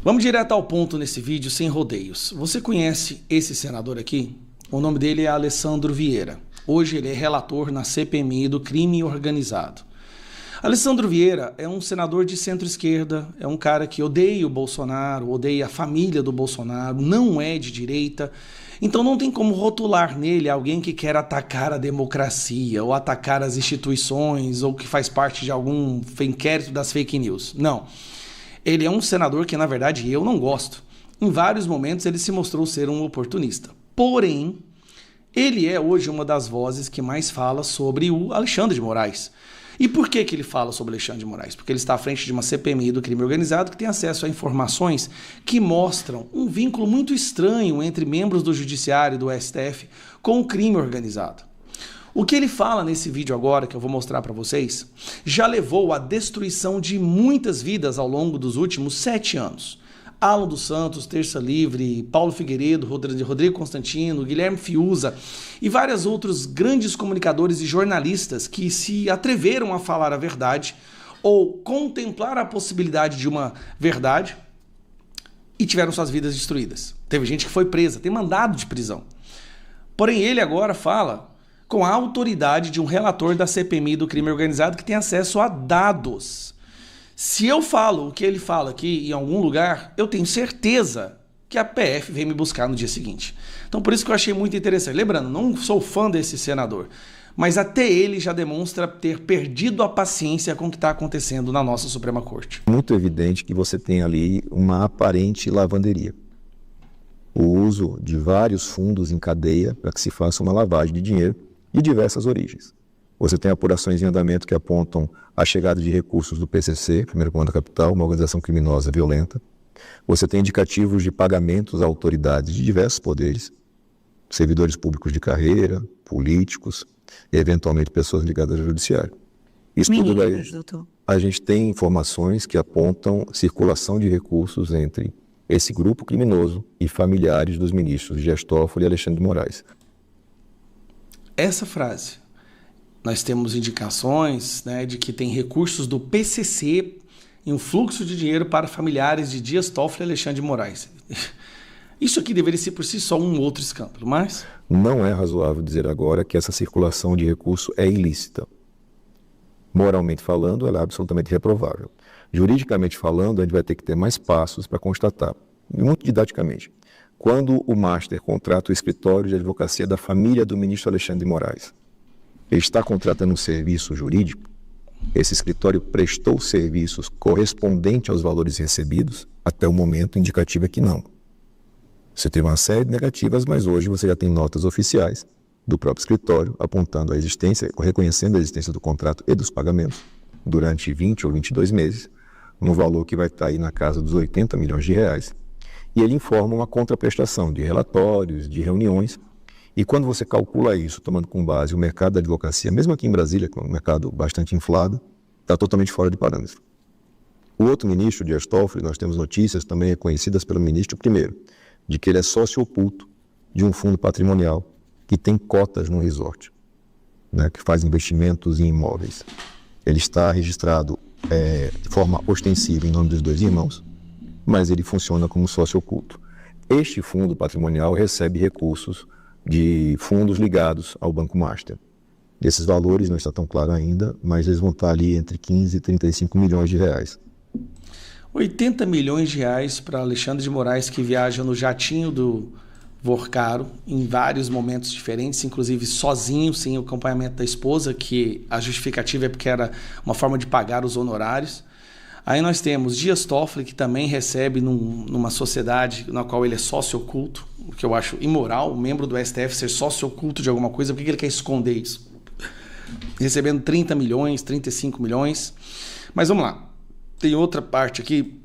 Vamos direto ao ponto nesse vídeo, sem rodeios. Você conhece esse senador aqui? O nome dele é Alessandro Vieira. Hoje ele é relator na CPMI do crime organizado. Alessandro Vieira é um senador de centro-esquerda, é um cara que odeia o Bolsonaro, odeia a família do Bolsonaro, não é de direita. Então não tem como rotular nele alguém que quer atacar a democracia, ou atacar as instituições, ou que faz parte de algum inquérito das fake news. Não. Ele é um senador que, na verdade, eu não gosto. Em vários momentos ele se mostrou ser um oportunista. Porém, ele é hoje uma das vozes que mais fala sobre o Alexandre de Moraes. E por que ele fala sobre Alexandre de Moraes? Porque ele está à frente de uma CPMI do crime organizado que tem acesso a informações que mostram um vínculo muito estranho entre membros do Judiciário e do STF com o crime organizado. O que ele fala nesse vídeo agora, que eu vou mostrar para vocês, já levou à destruição de muitas vidas ao longo dos últimos 7 anos. Alan dos Santos, Terça Livre, Paulo Figueiredo, Rodrigo Constantino, Guilherme Fiuza e vários outros grandes comunicadores e jornalistas que se atreveram a falar a verdade ou contemplar a possibilidade de uma verdade e tiveram suas vidas destruídas. Teve gente que foi presa, tem mandado de prisão. Porém, ele agora fala com a autoridade de um relator da CPMI do crime organizado que tem acesso a dados. Se eu falo o que ele fala aqui em algum lugar, eu tenho certeza que a PF vem me buscar no dia seguinte. Então por isso que eu achei muito interessante. Lembrando, não sou fã desse senador, mas até ele já demonstra ter perdido a paciência com o que está acontecendo na nossa Suprema Corte. Muito evidente que você tem ali uma aparente lavanderia. O uso de vários fundos em cadeia para que se faça uma lavagem de dinheiro de diversas origens. Você tem apurações em andamento que apontam a chegada de recursos do PCC, Primeiro Comando da Capital, uma organização criminosa violenta. Você tem indicativos de pagamentos a autoridades de diversos poderes, servidores públicos de carreira, políticos e, eventualmente, pessoas ligadas ao judiciário. Isso tudo daí, a gente tem informações que apontam circulação de recursos entre esse grupo criminoso e familiares dos ministros Dias Toffoli e Alexandre de Moraes. Essa frase, nós temos indicações, né, de que tem recursos do PCC em um fluxo de dinheiro para familiares de Dias Toffoli e Alexandre de Moraes. Isso aqui deveria ser por si só um outro escândalo, mas... Não é razoável dizer agora que essa circulação de recurso é ilícita. Moralmente falando, ela é absolutamente reprovável. Juridicamente falando, a gente vai ter que ter mais passos para constatar. E muito didaticamente. Quando o Master contrata o escritório de advocacia da família do ministro Alexandre de Moraes, ele está contratando um serviço jurídico, esse escritório prestou serviços correspondentes aos valores recebidos, até o momento indicativo é que não. Você teve uma série de negativas, mas hoje você já tem notas oficiais do próprio escritório apontando a existência, reconhecendo a existência do contrato e dos pagamentos durante 20 ou 22 meses, num valor que vai estar aí na casa dos 80 milhões de reais. E ele informa uma contraprestação de relatórios, de reuniões. E quando você calcula isso, tomando como base o mercado da advocacia, mesmo aqui em Brasília, que é um mercado bastante inflado, está totalmente fora de parâmetro. O outro ministro, Dias Toffoli, nós temos notícias também reconhecidas pelo ministro, primeiro, de que ele é sócio oculto de um fundo patrimonial que tem cotas no resort, né, que faz investimentos em imóveis. Ele está registrado de forma ostensiva em nome dos dois irmãos, mas ele funciona como sócio oculto. Este fundo patrimonial recebe recursos de fundos ligados ao Banco Master. Esses valores não está tão claro ainda, mas eles vão estar ali entre 15 e 35 milhões de reais. 80 milhões de reais para Alexandre de Moraes, que viaja no jatinho do Vorcaro em vários momentos diferentes, inclusive sozinho, sem o acompanhamento da esposa, que a justificativa é porque era uma forma de pagar os honorários. Aí nós temos Dias Toffoli, que também recebe numa sociedade na qual ele é sócio oculto, o que eu acho imoral, um membro do STF ser sócio oculto de alguma coisa, por que ele quer esconder isso? Recebendo 30 milhões, 35 milhões. Mas vamos lá, tem outra parte aqui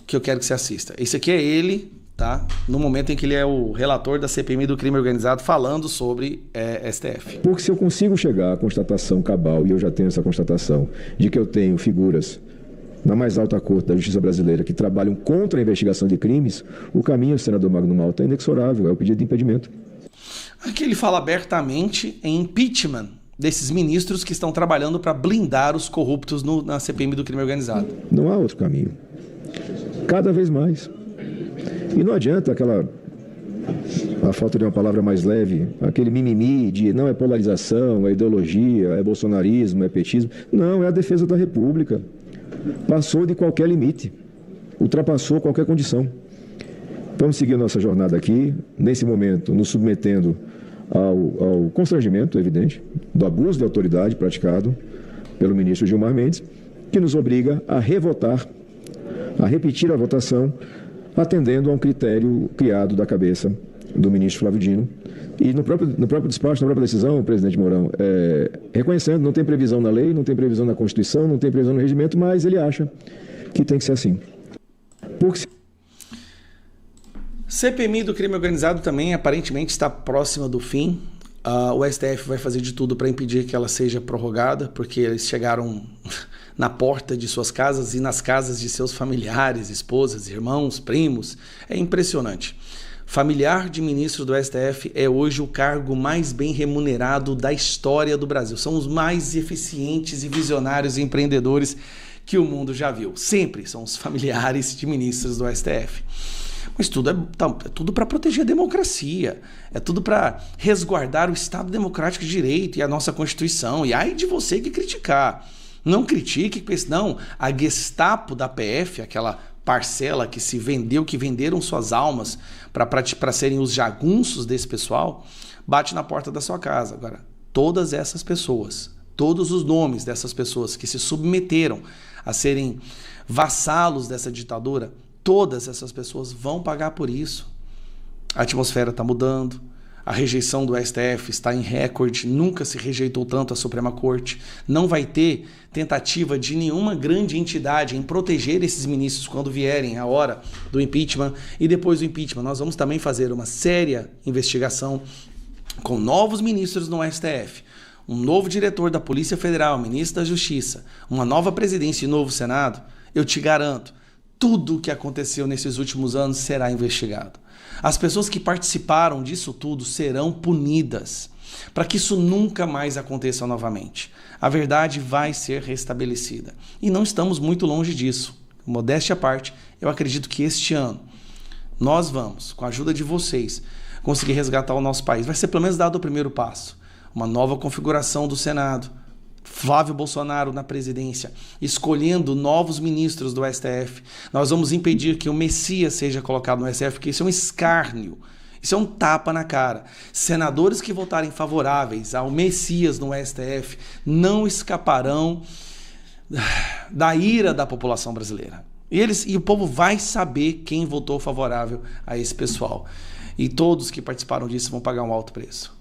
que eu quero que você assista. Esse aqui é ele, tá? No momento em que ele é o relator da CPMI do crime organizado, falando sobre STF. Porque se eu consigo chegar à constatação cabal, e eu já tenho essa constatação, de que eu tenho figuras na mais alta corte da justiça brasileira que trabalham contra a investigação de crimes, o caminho, senador Magno Malta, é inexorável, é o pedido de impedimento. Aqui ele fala abertamente em impeachment desses ministros que estão trabalhando para blindar os corruptos na CPMI do crime organizado. Não há outro caminho. Cada vez mais. E não adianta a falta de uma palavra mais leve, aquele mimimi de não é polarização, é ideologia, é bolsonarismo, é petismo. Não, é a defesa da República. Passou de qualquer limite, ultrapassou qualquer condição. Vamos seguir a nossa jornada aqui, nesse momento, nos submetendo ao constrangimento, evidente, do abuso de autoridade praticado pelo ministro Gilmar Mendes, que nos obriga a revotar, a repetir a votação, atendendo a um critério criado da cabeça do ministro Flávio Dino. E no próprio despacho, na própria decisão, presidente Mourão, reconhecendo, não tem previsão na lei, não tem previsão na Constituição, não tem previsão no regimento, mas ele acha que tem que ser assim. Porque CPMI do crime organizado também aparentemente está próxima do fim. O STF vai fazer de tudo para impedir que ela seja prorrogada, porque eles chegaram na porta de suas casas e nas casas de seus familiares, esposas, irmãos, primos. É impressionante. Familiar de ministro do STF é hoje o cargo mais bem remunerado da história do Brasil. São os mais eficientes e visionários empreendedores que o mundo já viu. Sempre são os familiares de ministros do STF. Mas tudo é tudo para proteger a democracia, é tudo para resguardar o Estado Democrático de Direito e a nossa Constituição. E ai de você que criticar. Não critique, porque senão a Gestapo da PF, aquela parcela que se vendeu, que venderam suas almas para serem os jagunços desse pessoal, bate na porta da sua casa. Agora, todas essas pessoas, todos os nomes dessas pessoas que se submeteram a serem vassalos dessa ditadura, todas essas pessoas vão pagar por isso. A atmosfera está mudando, a rejeição do STF está em recorde, nunca se rejeitou tanto a Suprema Corte. Não vai ter tentativa de nenhuma grande entidade em proteger esses ministros quando vierem a hora do impeachment. E depois do impeachment, nós vamos também fazer uma séria investigação com novos ministros no STF, um novo diretor da Polícia Federal, ministro da Justiça, uma nova presidência e novo Senado. Eu te garanto, tudo o que aconteceu nesses últimos anos será investigado. As pessoas que participaram disso tudo serão punidas, para que isso nunca mais aconteça novamente. A verdade vai ser restabelecida. E não estamos muito longe disso. Modéstia à parte, eu acredito que este ano nós vamos, com a ajuda de vocês, conseguir resgatar o nosso país. Vai ser pelo menos dado o primeiro passo. Uma nova configuração do Senado. Flávio Bolsonaro na presidência, escolhendo novos ministros do STF. Nós vamos impedir que o Messias seja colocado no STF, porque isso é um escárnio, isso é um tapa na cara. Senadores que votarem favoráveis ao Messias no STF não escaparão da ira da população brasileira. E o povo vai saber quem votou favorável a esse pessoal. E todos que participaram disso vão pagar um alto preço.